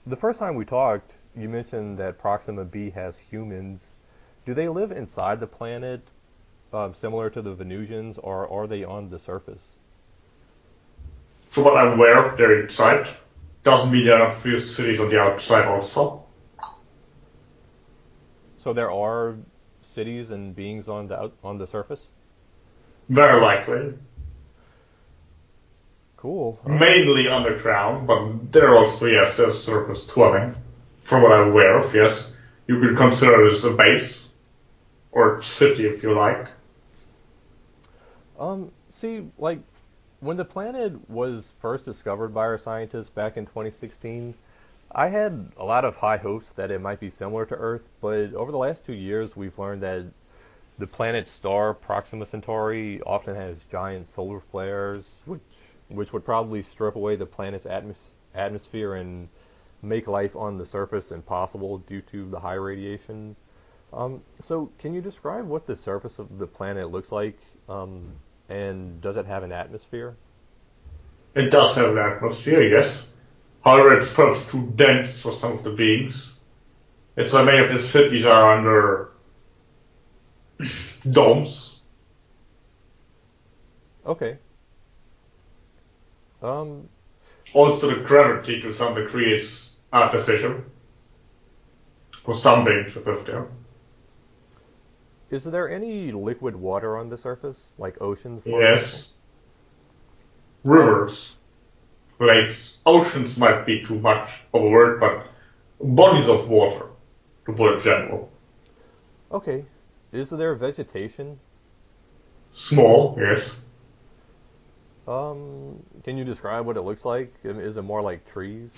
The first time we talked, you mentioned that Proxima b has humans. Do they live inside the planet, similar to the Venusians, or are they on the surface? From what I'm aware of, they're inside. Doesn't mean there are not few cities on the outside also. So there are cities and beings on the surface. Very likely. Cool. Mainly underground, but there also, yes, there's surface dwelling. From what I'm aware of, yes. You could consider this a base, or city if you like. See, like when the planet was first discovered by our scientists back in 2016, I had a lot of high hopes that it might be similar to Earth, but over the last 2 years, we've learned that the planet's star, Proxima Centauri, often has giant solar flares, which would probably strip away the planet's atmosphere and make life on the surface impossible due to the high radiation. So, can you describe what the surface of the planet looks like, and does it have an atmosphere? It does have an atmosphere, yes. However, it's perhaps too dense for some of the beings. It's why many of the cities are under domes. Okay. Um, Also, the gravity to some degree is artificial for some beings that live there. is there any liquid water on the surface, like oceans, for example? Yes, rivers, lakes, oceans might be too much of a word, but bodies of water, to put it general. Okay. Is there vegetation? Small, yes. Can you describe what it looks like? Is it more like trees?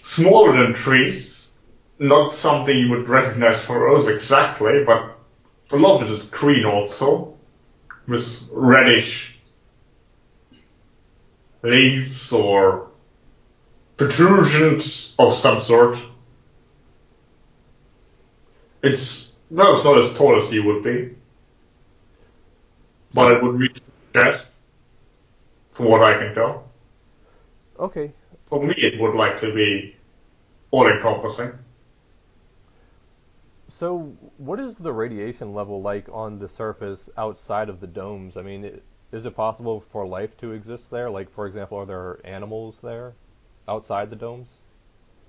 Smaller than trees, not something you would recognize for us exactly, but a lot of it is green also, with reddish leaves or protrusions of some sort. It's not as tall as you would be, but So, it would reach the chest, from what I can tell. okay. For me, it would likely be all-encompassing. So, what is the radiation level like on the surface outside of the domes? I mean, is it possible for life to exist there? Like, for example, are there animals there outside the domes?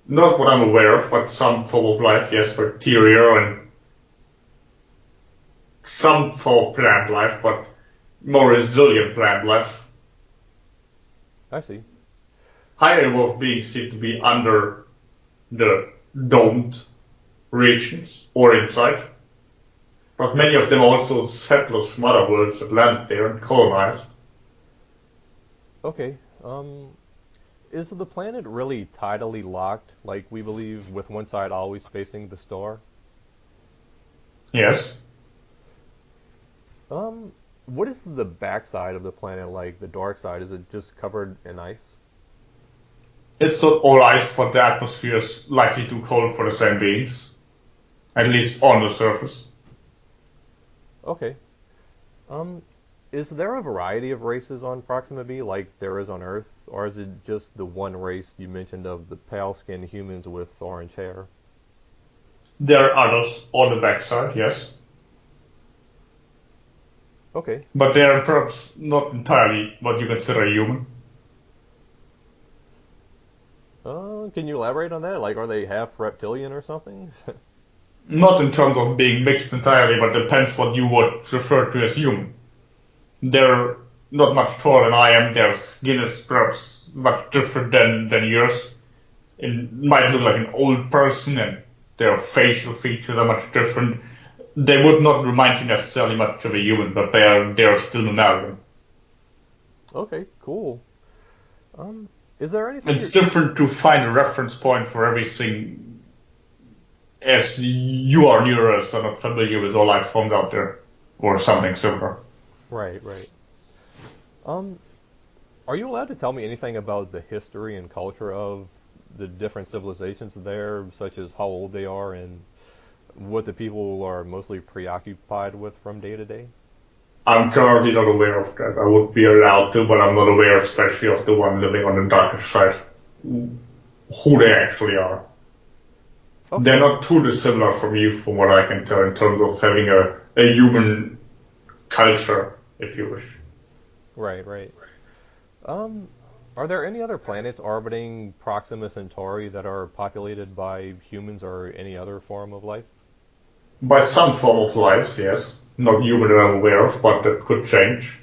Not what I'm aware of, but some form of life, yes, bacteria and some form of plant life, but more resilient plant life. I see. Higher level of beings seem to be under the domed regions or inside, but many of them are also settlers from other worlds that landed there and colonized. Okay. Is the planet really tidally locked, like we believe, with one side always facing the star? Yes. Um, what is the backside of the planet like, the dark side? Is it just covered in ice? It's not all ice, but the atmosphere is likely too cold for the same beings, at least on the surface. Okay. Um, is there a variety of races on Proxima b like there is on Earth, or is it just the one race you mentioned of the pale-skinned humans with orange hair? There are others on the backside, yes, Okay. but they are perhaps not entirely what you consider human. Can you elaborate on that? Like, are they half reptilian or something? Not in terms of being mixed entirely, but depends what you would refer to as human. They're not much taller than I am. Their skin is perhaps much different than yours. It might look like an old person, and their facial features are much different. They would not remind you necessarily much of a human, but they are still mammalian. Okay, cool. Um, is there anything It's you're... different to find a reference point for everything, as you are neurons are not familiar with all life forms out there, or something similar. Right, right. Um, are you allowed to tell me anything about the history and culture of the different civilizations there, such as how old they are and what the people are mostly preoccupied with from day to day? I'm currently not aware of that. I would be allowed to, but I'm not aware, especially of the one living on the darker side. who they actually are. They're Okay. not too dissimilar from you, from what I can tell, in terms of having a human culture, if you wish. Right, right. Um, are there any other planets orbiting Proxima Centauri that are populated by humans or any other form of life? By some form of life, yes. Not human that I'm aware of, but that could change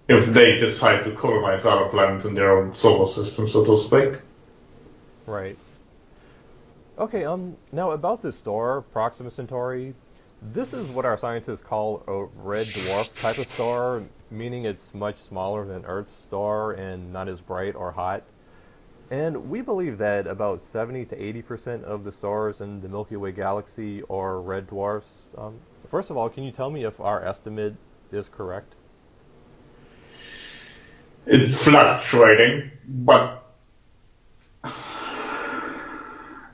if they decide to colonize other planets in their own solar system, so to speak. Right. Okay, now about this star, Proxima Centauri, this is what our scientists call a red dwarf type of star, meaning it's much smaller than Earth's star and not as bright or hot. And we believe that about 70 to 80% of the stars in the Milky Way galaxy are red dwarfs. First of all, can you tell me if our estimate is correct? It's fluctuating, but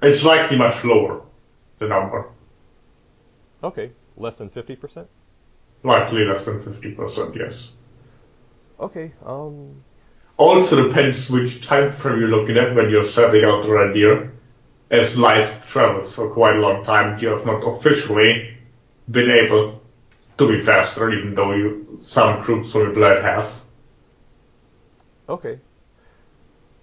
it's likely much lower, the number. Okay, less than 50%? Likely less than 50%, yes. Okay, Also depends which time frame you're looking at when you're setting out the idea. As light travels for quite a long time, you have not officially been able to be faster, even though some groups on your blood have. okay.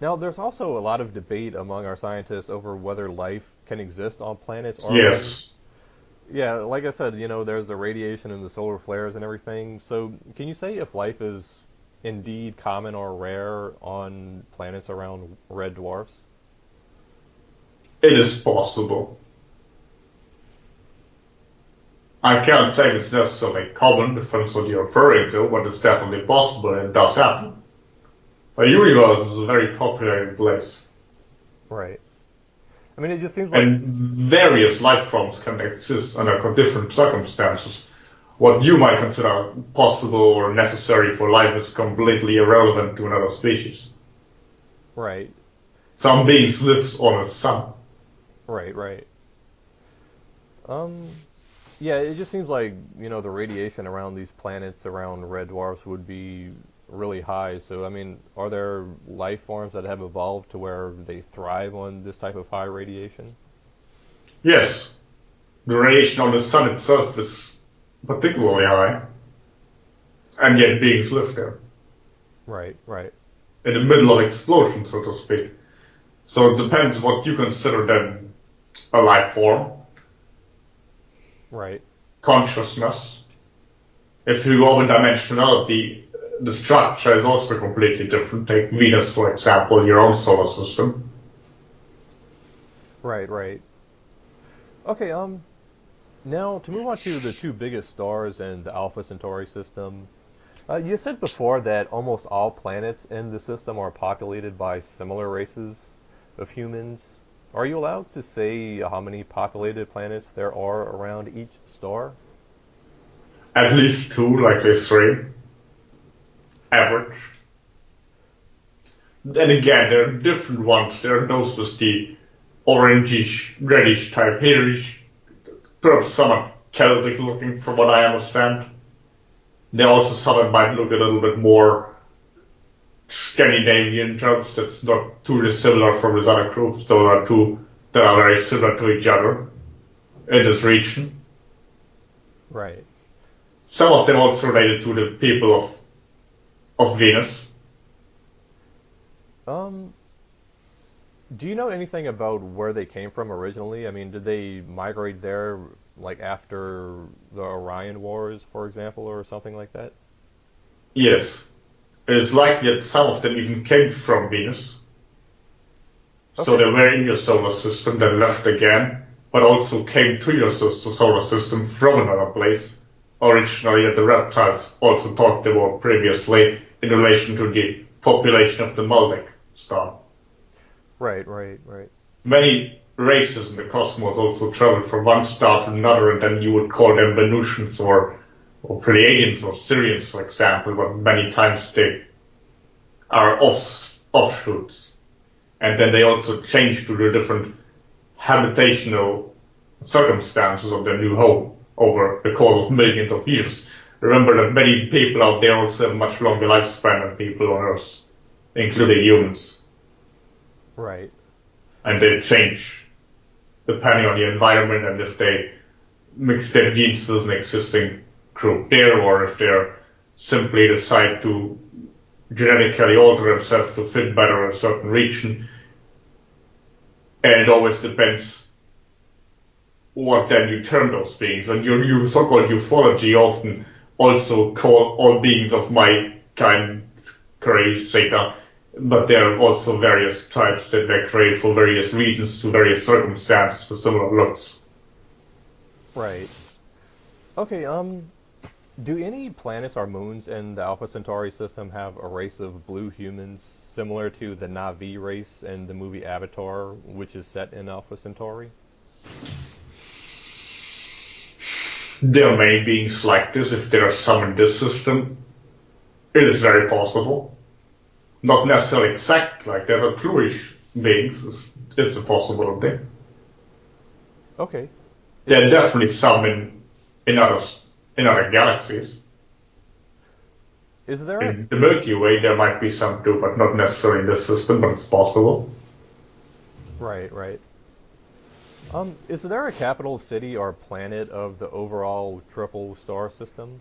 Now, there's also a lot of debate among our scientists over whether life can exist on planets orbiting. Yes. Yeah, like I said, there's the radiation and the solar flares and everything. So, can you say if life is indeed common or rare on planets around red dwarfs? It is possible. I can't say it's necessarily common, depends what you're referring to, but it's definitely possible and it does happen. The universe is a very populated place, Right. I mean, it just seems like, and various life forms can exist under different circumstances. What you might consider possible or necessary for life is completely irrelevant to another species. right, Some beings live on a sun. right, right. Um, yeah, it just seems like, the radiation around these planets around red dwarfs would be really high. So, I mean, are there life forms that have evolved to where they thrive on this type of high radiation? Yes, the radiation on the sun itself is particularly high, and yet beings live there, Right, right, in the middle of explosion, so to speak. So it depends what you consider then a life form, right, consciousness. If you go in dimensionality, the structure is also completely different. Take Venus, for example, your own solar system. right, right. Okay, now to move on to the two biggest stars in the Alpha Centauri system. You said before that almost all planets in the system are populated by similar races of humans. Are you allowed to say how many populated planets there are around each star? At least two, likely three, average. Then again, there are different ones. There are those with the orangish, reddish type, hairish, perhaps somewhat Celtic looking from what I understand. There are also some that might look a little bit more Scandinavian terms. That's not too dissimilar from these other groups. Those are two that are very similar to each other in this region. Right. Some of them also related to the people of Venus. Um, do you know anything about where they came from originally? I mean, did they migrate there like after the Orion Wars, for example, or something like that? Yes, it is likely that some of them even came from Venus. So Okay. they were in your solar system, then left again, but also came to your solar system from another place. Originally, that the reptiles also talked about previously in relation to the population of the Maldek star. Right, right, right. Many races in the cosmos also travel from one star to another, and then you would call them Venusians or Pleiadians or Syrians, for example, but many times they are offshoots. And then they also change to the different habitational circumstances of their new home over the course of millions of years. Remember that many people out there also have a much longer lifespan than people on Earth, including humans. Right. and they change depending on the environment and if they mix their genes with an existing group there, or if they're simply decide to genetically alter themselves to fit better a certain region. And it always depends what then you term those beings. And your so-called ufology often also call all beings of my kind Grey Zeta, but there are also various types that they create for various reasons to various circumstances for similar looks. Right. Okay, do any planets or moons in the Alpha Centauri system have a race of blue humans similar to the Na'vi race in the movie Avatar, which is set in Alpha Centauri? There are many beings like this. If there are some in this system, it is very possible. Not necessarily exact like that, but bluish beings is a possibility. Okay. There are definitely some in other galaxies. Is there In the Milky Way, there might be some too, but not necessarily in this system, but it's possible. Right, right. Is there a capital city or planet of the overall triple star system?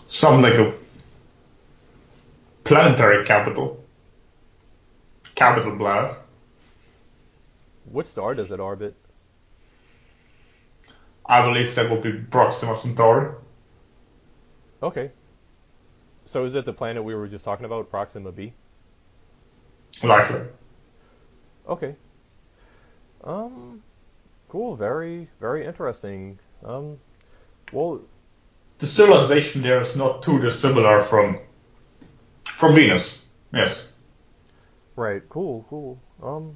Some like a planetary capital planet. What star does it orbit? I believe that would be Proxima Centauri. Okay. So is it the planet we were just talking about, Proxima b? Likely. Okay. Cool. Very, very interesting. Well, The civilization there is not too dissimilar from Venus. Yes. right. Cool, cool. Well,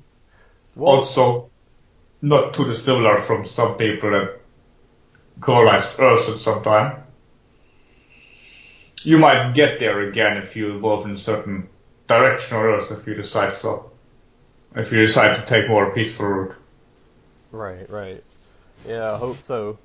Also, not too dissimilar from some people that colonized Earth at some time. You might get there again if you evolve in a certain direction on Earth if you decide so. If you decide to take more peaceful route. right, right. Yeah, I hope so.